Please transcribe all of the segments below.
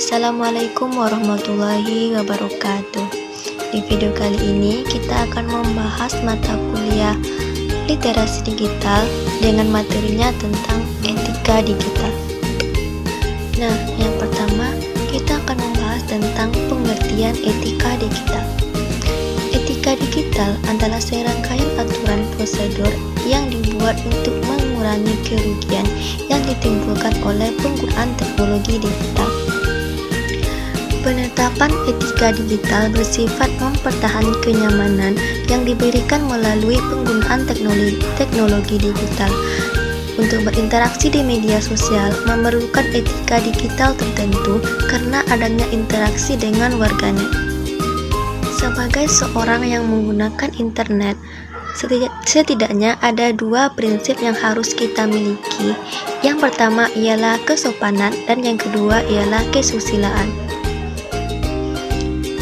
Assalamualaikum warahmatullahi wabarakatuh. Di video kali ini kita akan membahas mata kuliah literasi digital dengan materinya tentang etika digital. Nah, yang pertama kita akan membahas tentang pengertian etika digital. Etika digital adalah serangkaian aturan prosedur yang dibuat untuk mengurangi kerugian yang ditimbulkan oleh penggunaan teknologi digital. Penetapan etika digital bersifat mempertahankan kenyamanan yang diberikan melalui penggunaan teknologi digital. Untuk berinteraksi di media sosial memerlukan etika digital tertentu karena adanya interaksi dengan warganet. Sebagai seorang yang menggunakan internet, setidaknya ada dua prinsip yang harus kita miliki. Yang pertama ialah kesopanan dan yang kedua ialah kesusilaan.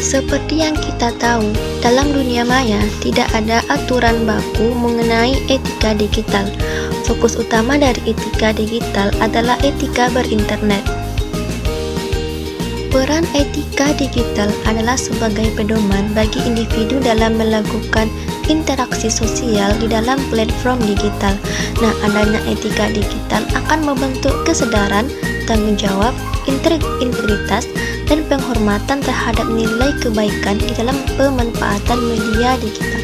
Seperti yang kita tahu, dalam dunia maya tidak ada aturan baku mengenai etika digital. Fokus utama dari etika digital adalah etika berinternet. Peran etika digital adalah sebagai pedoman bagi individu dalam melakukan interaksi sosial di dalam platform digital. Nah, adanya etika digital akan membentuk kesadaran, tanggung jawab, integritas, dan penghormatan terhadap nilai kebaikan di dalam pemanfaatan media digital.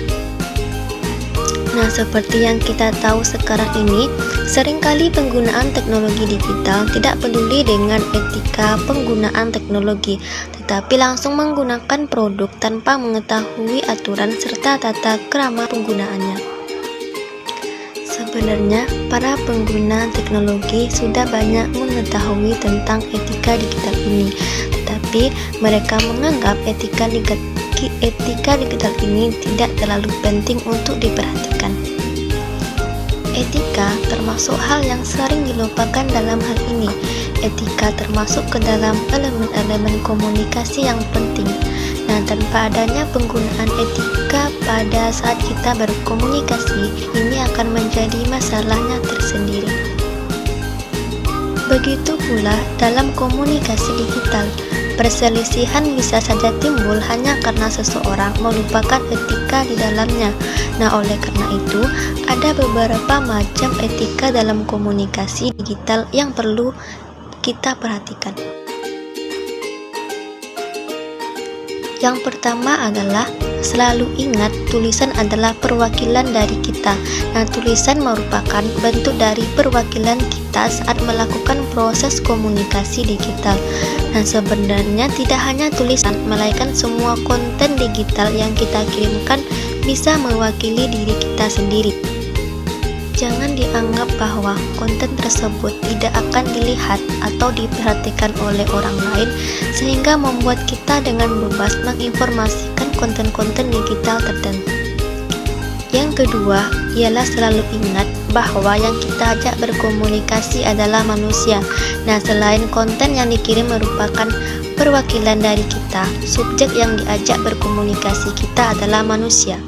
Nah, seperti yang kita tahu sekarang ini, seringkali penggunaan teknologi digital tidak peduli dengan etika penggunaan teknologi, tetapi langsung menggunakan produk tanpa mengetahui aturan serta tata krama penggunaannya. Sebenarnya, para pengguna teknologi sudah banyak mengetahui tentang etika digital ini, tetapi mereka menganggap etika digital ini tidak terlalu penting untuk diperhatikan. Etika termasuk hal yang sering dilupakan dalam hal ini. Etika termasuk ke dalam elemen-elemen komunikasi yang penting. Nah, tanpa adanya penggunaan etika pada saat kita berkomunikasi, ini akan menjadi masalahnya tersendiri. Begitu pula dalam komunikasi digital, perselisihan bisa saja timbul hanya karena seseorang melupakan etika di dalamnya. Nah, oleh karena itu, ada beberapa macam etika dalam komunikasi digital yang perlu kita perhatikan. Yang pertama adalah selalu ingat tulisan adalah perwakilan dari kita. Nah, tulisan merupakan bentuk dari perwakilan kita saat melakukan proses komunikasi digital. Nah, sebenarnya tidak hanya tulisan, melainkan semua konten digital yang kita kirimkan bisa mewakili diri kita sendiri. Jangan dianggap bahwa konten tersebut tidak akan dilihat atau diperhatikan oleh orang lain sehingga membuat kita dengan bebas menginformasikan konten-konten digital tertentu. Yang kedua ialah selalu ingat bahwa yang kita ajak berkomunikasi adalah manusia. Nah, selain konten yang dikirim merupakan perwakilan dari kita, subjek yang diajak berkomunikasi kita adalah manusia.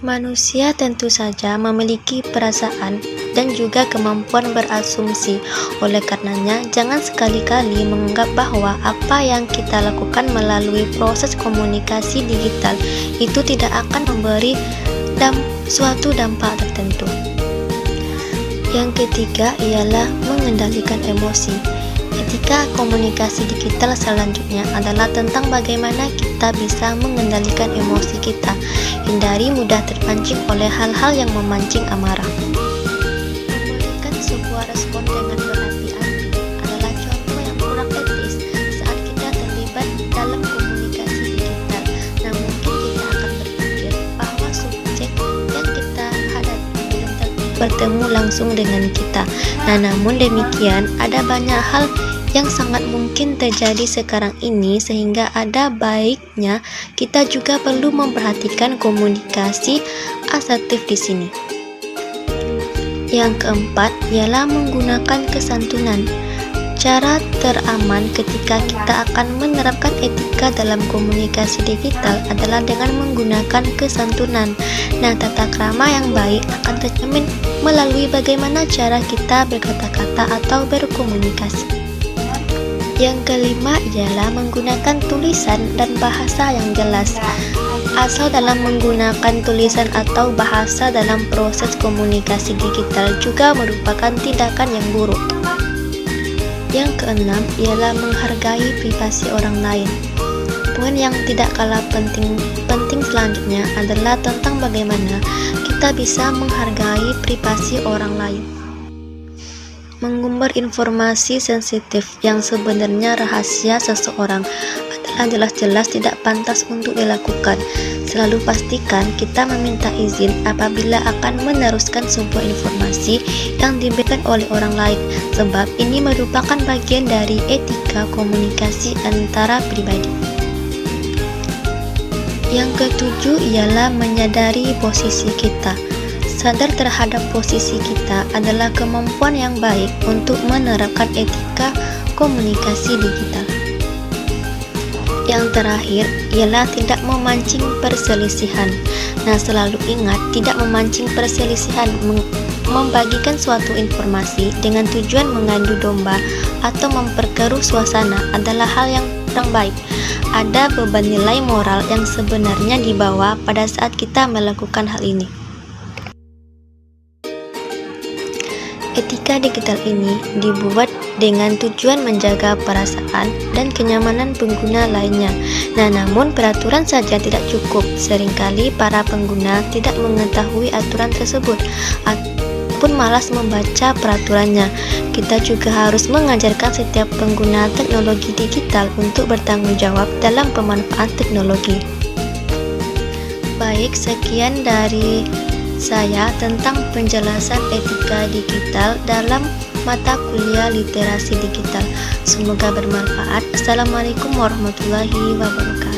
Manusia tentu saja memiliki perasaan dan juga kemampuan berasumsi. Oleh karenanya, jangan sekali-kali menganggap bahwa apa yang kita lakukan melalui proses komunikasi digital itu tidak akan memberi suatu dampak tertentu. Yang ketiga ialah mengendalikan emosi. Etika komunikasi digital selanjutnya adalah tentang bagaimana kita bisa mengendalikan emosi kita, hindari mudah terpancing oleh hal-hal yang memancing amarah. Memberikan sebuah respon dengan berapi-api adalah contoh yang kurang etis saat kita terlibat dalam komunikasi digital. Nah, mungkin kita akan berpikir bahwa subjek yang kita hadapi belum tentu bertemu langsung dengan kita. Nah, namun demikian, ada banyak hal yang sangat mungkin terjadi sekarang ini sehingga ada baiknya kita juga perlu memperhatikan komunikasi asertif di sini. Yang keempat ialah menggunakan kesantunan. Cara teraman ketika kita akan menerapkan etika dalam komunikasi digital adalah dengan menggunakan kesantunan. Nah, tata krama yang baik akan tercermin melalui bagaimana cara kita berkata-kata atau berkomunikasi. Yang kelima ialah menggunakan tulisan dan bahasa yang jelas. Asal dalam menggunakan tulisan atau bahasa dalam proses komunikasi digital juga merupakan tindakan yang buruk. Yang keenam ialah menghargai privasi orang lain. Poin yang tidak kalah penting selanjutnya adalah tentang bagaimana kita bisa menghargai privasi orang lain. Mengumbar informasi sensitif yang sebenarnya rahasia seseorang adalah jelas-jelas tidak pantas untuk dilakukan. Selalu pastikan kita meminta izin apabila akan meneruskan sebuah informasi yang diberikan oleh orang lain, sebab ini merupakan bagian dari etika komunikasi antara pribadi. Yang ketujuh ialah menyadari posisi kita. Sadar terhadap posisi kita adalah kemampuan yang baik untuk menerapkan etika komunikasi digital. Yang terakhir ialah tidak memancing perselisihan. Nah, selalu ingat tidak memancing perselisihan. Membagikan suatu informasi dengan tujuan mengadu domba atau memperkeruh suasana adalah hal yang kurang baik. Ada beban nilai moral yang sebenarnya dibawa pada saat kita melakukan hal ini. Etika digital ini dibuat dengan tujuan menjaga perasaan dan kenyamanan pengguna lainnya. Nah, namun peraturan saja tidak cukup. Seringkali para pengguna tidak mengetahui aturan tersebut ataupun malas membaca peraturannya. Kita juga harus mengajarkan setiap pengguna teknologi digital untuk bertanggung jawab dalam pemanfaatan teknologi. Baik, sekian dari saya tentang penjelasan etika digital dalam mata kuliah literasi digital. Semoga bermanfaat. Assalamualaikum warahmatullahi wabarakatuh.